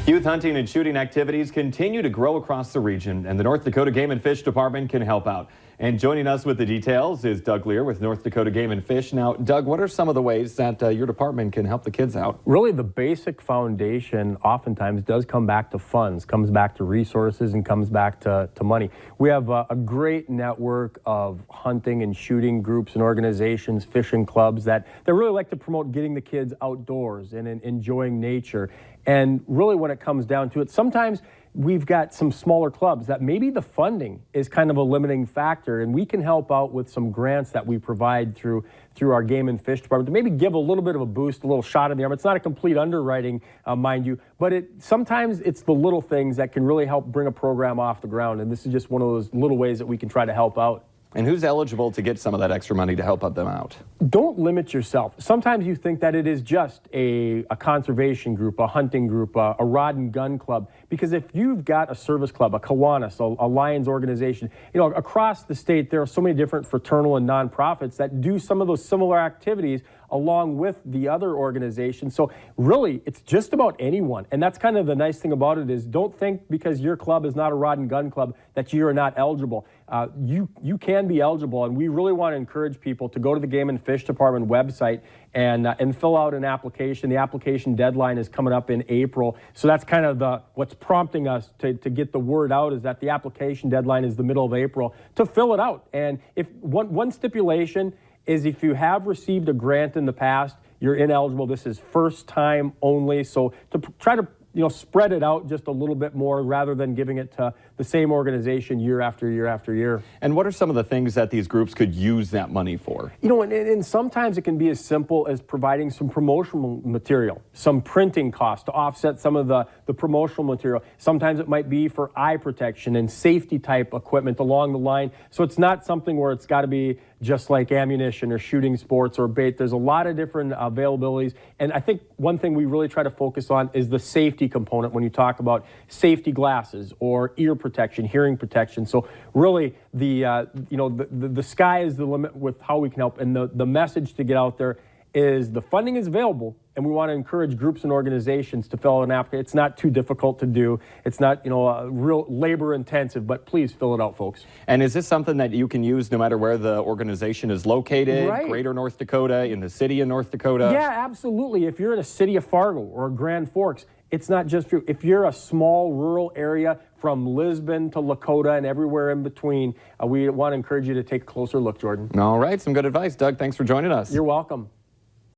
Youth hunting and shooting activities continue to grow across the region, and the North Dakota Game and Fish Department can help out. And joining us with the details is Doug Leier with North Dakota Game and Fish. Now, Doug, what are some of the ways that your department can help the kids out? Really, the basic foundation oftentimes does come back to funds, comes back to resources, and comes back to money. We have a great network of hunting and shooting groups and organizations, fishing clubs that really like to promote getting the kids outdoors and enjoying nature. And really, when it comes down to it, sometimes we've got some smaller clubs that maybe the funding is kind of a limiting factor, and we can help out with some grants that we provide through our Game and Fish Department to maybe give a little bit of a boost, a little shot in the arm. It's not a complete underwriting, mind you, but sometimes it's the little things that can really help bring a program off the ground, and this is just one of those little ways that we can try to help out. And who's eligible to get some of that extra money to help them out? Don't limit yourself. Sometimes you think that it is just a conservation group, a hunting group, a rod and gun club. Because if you've got a service club, a Kiwanis, a Lions organization, across the state there are so many different fraternal and nonprofits that do some of those similar activities along with the other organizations. So really, it's just about anyone. And that's kind of the nice thing about it is don't think because your club is not a rod and gun club that you are not eligible. You can be eligible, and we really want to encourage people to go to the Game and Fish Department website and fill out an application. The application deadline is coming up in April. So that's kind of what's prompting us to get the word out is that the application deadline is the middle of April to fill it out. And if one stipulation is if you have received a grant in the past, you're ineligible. This is first time only. So to try to spread it out just a little bit more rather than giving it to the same organization year after year after year. And what are some of the things that these groups could use that money for? And sometimes it can be as simple as providing some promotional material, some printing costs to offset some of the promotional material. Sometimes it might be for eye protection and safety type equipment along the line. So it's not something where it's got to be just like ammunition or shooting sports or bait. There's a lot of different availabilities. And I think one thing we really try to focus on is the safety component when you talk about safety glasses or ear protection, hearing protection. So really the sky is the limit with how we can help. And the message to get out there is the funding is available, and we want to encourage groups and organizations to fill out an application. It's not too difficult to do. It's not, real labor intensive, but please fill it out, folks. And is this something that you can use no matter where the organization is located? Right. Greater North Dakota, in the city of North Dakota? Yeah, absolutely. If you're in a city of Fargo or Grand Forks, it's not just for you. If you're a small rural area from Lisbon to Lakota and everywhere in between, we want to encourage you to take a closer look, Jordan. All right, some good advice. Doug, thanks for joining us. You're welcome.